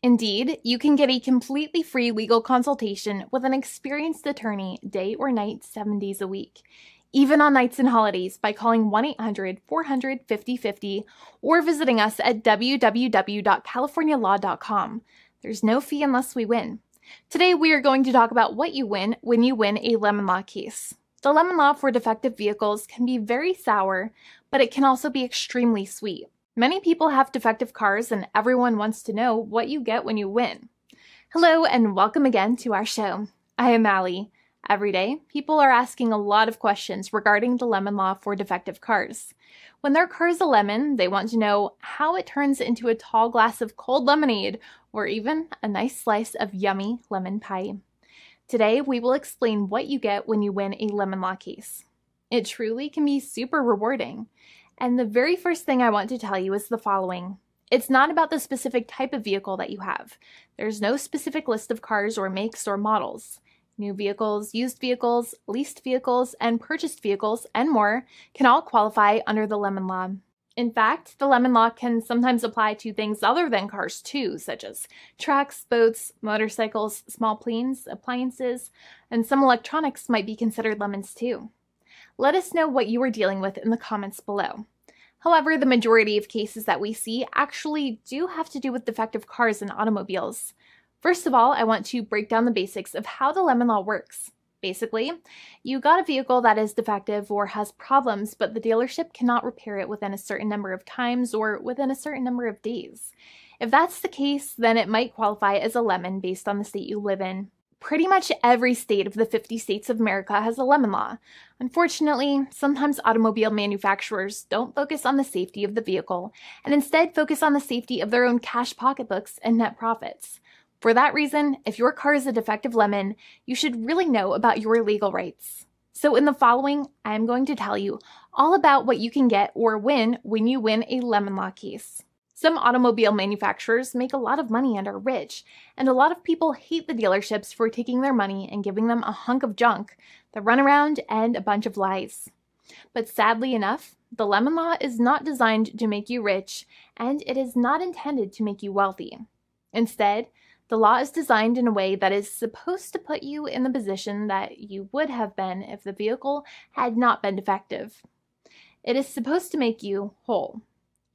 Indeed, you can get a completely free legal consultation with an experienced attorney day or night, 7 days a week, even on nights and holidays by calling 1-800-400-5050 or visiting us at www.californialaw.com. There's no fee unless we win. Today, we are going to talk about what you win when you win a lemon law case. The lemon law for defective vehicles can be very sour, but it can also be extremely sweet. Many people have defective cars, and everyone wants to know what you get when you win. Hello, and welcome again to our show. I am Allie. Every day, people are asking a lot of questions regarding the lemon law for defective cars. When their car is a lemon, they want to know how it turns into a tall glass of cold lemonade, or even a nice slice of yummy lemon pie. Today, we will explain what you get when you win a lemon law case. It truly can be super rewarding. And the very first thing I want to tell you is the following. It's not about the specific type of vehicle that you have. There's no specific list of cars or makes or models. New vehicles, used vehicles, leased vehicles, and purchased vehicles, and more can all qualify under the lemon law. In fact, the lemon law can sometimes apply to things other than cars too, such as trucks, boats, motorcycles, small planes, appliances, and some electronics might be considered lemons too. Let us know what you are dealing with in the comments below. However, the majority of cases that we see actually do have to do with defective cars and automobiles. First of all, I want to break down the basics of how the lemon law works. Basically, you got a vehicle that is defective or has problems, but the dealership cannot repair it within a certain number of times or within a certain number of days. If that's the case, then it might qualify as a lemon based on the state you live in. Pretty much every state of the 50 states of America has a lemon law. Unfortunately, sometimes automobile manufacturers don't focus on the safety of the vehicle and instead focus on the safety of their own cash pocketbooks and net profits. For that reason, if your car is a defective lemon, you should really know about your legal rights. So in the following, I am going to tell you all about what you can get or win when you win a lemon law case. Some automobile manufacturers make a lot of money and are rich, and a lot of people hate the dealerships for taking their money and giving them a hunk of junk, the runaround, and a bunch of lies. But sadly enough, the lemon law is not designed to make you rich, and it is not intended to make you wealthy. Instead, the law is designed in a way that is supposed to put you in the position that you would have been if the vehicle had not been defective. It is supposed to make you whole.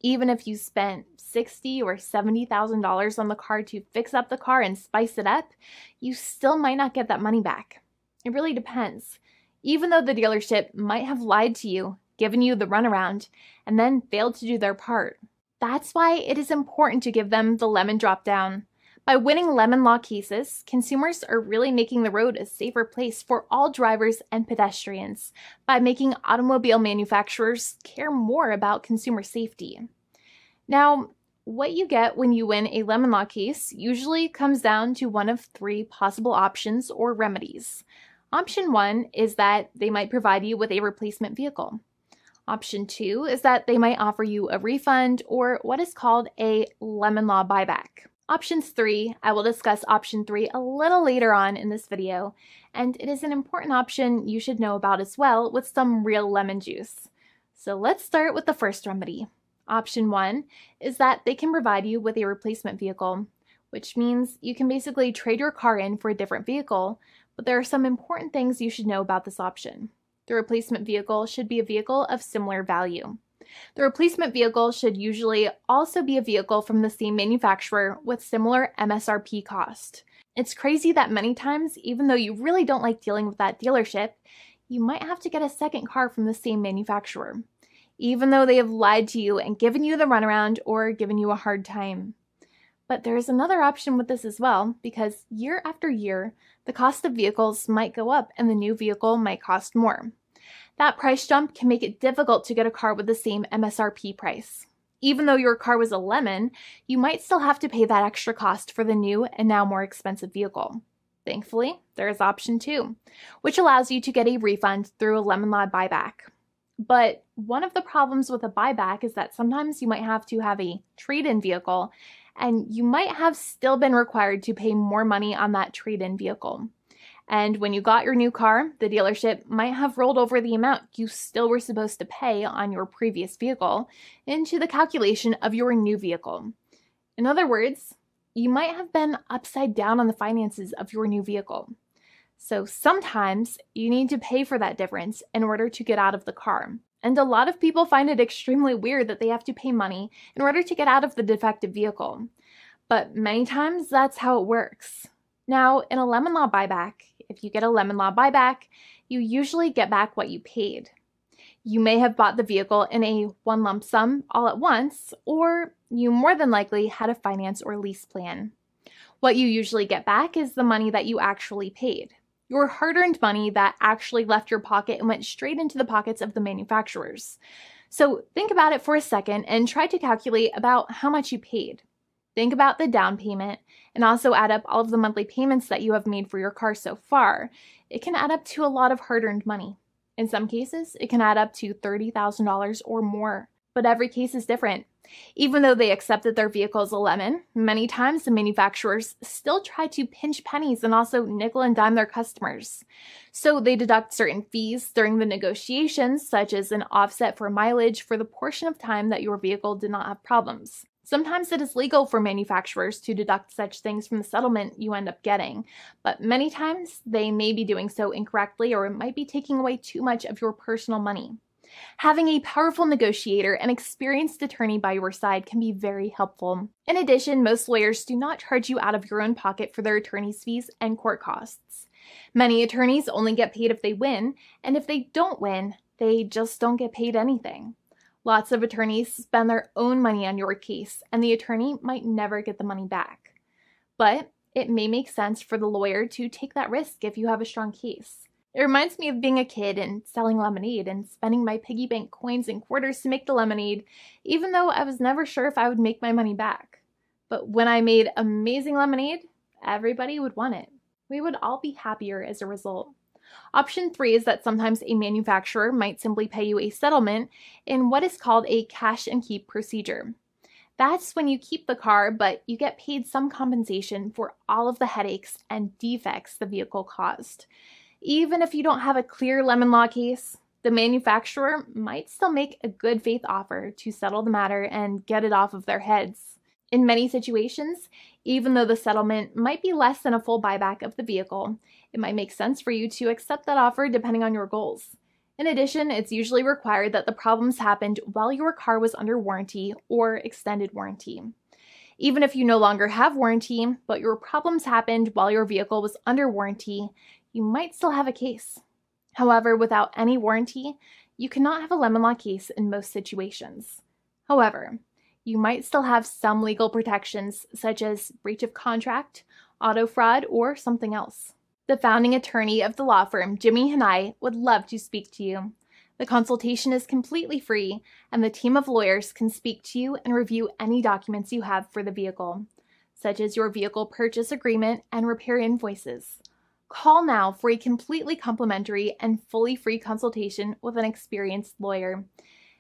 Even if you spent $60,000 or $70,000 on the car to fix up the car and spice it up, you still might not get that money back. It really depends. Even though the dealership might have lied to you, given you the runaround, and then failed to do their part. That's why it is important to give them the lemon drop down. By winning lemon law cases, consumers are really making the road a safer place for all drivers and pedestrians by making automobile manufacturers care more about consumer safety. Now, what you get when you win a lemon law case usually comes down to one of three possible options or remedies. Option 1 is that they might provide you with a replacement vehicle. Option 2 is that they might offer you a refund or what is called a lemon law buyback. Options 3, I will discuss option 3 a little later on in this video, and it is an important option you should know about as well with some real lemon juice. So let's start with the first remedy. Option 1 is that they can provide you with a replacement vehicle, which means you can basically trade your car in for a different vehicle, but there are some important things you should know about this option. The replacement vehicle should be a vehicle of similar value. The replacement vehicle should usually also be a vehicle from the same manufacturer with similar MSRP cost. It's crazy that many times, even though you really don't like dealing with that dealership, you might have to get a second car from the same manufacturer, even though they have lied to you and given you the runaround or given you a hard time. But there is another option with this as well, because year after year, the cost of vehicles might go up and the new vehicle might cost more. That price jump can make it difficult to get a car with the same MSRP price. Even though your car was a lemon, you might still have to pay that extra cost for the new and now more expensive vehicle. Thankfully, there is option 2, which allows you to get a refund through a lemon law buyback. But one of the problems with a buyback is that sometimes you might have to have a trade-in vehicle, and you might have still been required to pay more money on that trade-in vehicle. And when you got your new car, the dealership might have rolled over the amount you still were supposed to pay on your previous vehicle into the calculation of your new vehicle. In other words, you might have been upside down on the finances of your new vehicle. So sometimes you need to pay for that difference in order to get out of the car. And a lot of people find it extremely weird that they have to pay money in order to get out of the defective vehicle. But many times that's how it works. Now, in a lemon law buyback, if you get a lemon law buyback, you usually get back what you paid. You may have bought the vehicle in a one lump sum all at once, or you more than likely had a finance or lease plan. What you usually get back is the money that you actually paid. Your hard-earned money that actually left your pocket and went straight into the pockets of the manufacturers. So think about it for a second and try to calculate about how much you paid. Think about the down payment and also add up all of the monthly payments that you have made for your car so far. It can add up to a lot of hard-earned money. In some cases, it can add up to $30,000 or more, but every case is different. Even though they accept that their vehicle is a lemon, many times the manufacturers still try to pinch pennies and also nickel and dime their customers. So they deduct certain fees during the negotiations, such as an offset for mileage for the portion of time that your vehicle did not have problems. Sometimes it is legal for manufacturers to deduct such things from the settlement you end up getting, but many times they may be doing so incorrectly or it might be taking away too much of your personal money. Having a powerful negotiator and experienced attorney by your side can be very helpful. In addition, most lawyers do not charge you out of your own pocket for their attorney's fees and court costs. Many attorneys only get paid if they win, and if they don't win, they just don't get paid anything. Lots of attorneys spend their own money on your case, and the attorney might never get the money back. But it may make sense for the lawyer to take that risk if you have a strong case. It reminds me of being a kid and selling lemonade and spending my piggy bank coins and quarters to make the lemonade, even though I was never sure if I would make my money back. But when I made amazing lemonade, everybody would want it. We would all be happier as a result. Option 3 is that sometimes a manufacturer might simply pay you a settlement in what is called a cash and keep procedure. That's when you keep the car, but you get paid some compensation for all of the headaches and defects the vehicle caused. Even if you don't have a clear lemon law case, the manufacturer might still make a good faith offer to settle the matter and get it off of their heads. In many situations, even though the settlement might be less than a full buyback of the vehicle, it might make sense for you to accept that offer depending on your goals. In addition, it's usually required that the problems happened while your car was under warranty or extended warranty. Even if you no longer have warranty, but your problems happened while your vehicle was under warranty, you might still have a case. However, without any warranty, you cannot have a lemon law case in most situations. However, you might still have some legal protections such as breach of contract, auto fraud, or something else. The founding attorney of the law firm, Jimmy and I, would love to speak to you. The consultation is completely free, and the team of lawyers can speak to you and review any documents you have for the vehicle, such as your vehicle purchase agreement and repair invoices. Call now for a completely complimentary and fully free consultation with an experienced lawyer.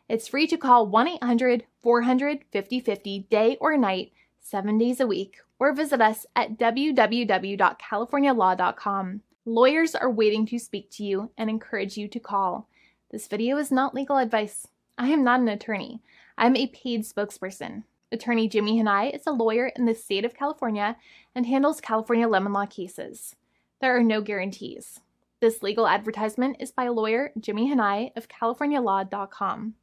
It's free to call 1-800-400-5050 day or night, 7 days a week, or visit us at www.californialaw.com. Lawyers are waiting to speak to you and encourage you to call. This video is not legal advice. I am not an attorney. I'm a paid spokesperson. Attorney Jimmy Hanai is a lawyer in the state of California and handles California lemon law cases. There are no guarantees. This legal advertisement is by lawyer Jimmy Hanai of CaliforniaLaw.com.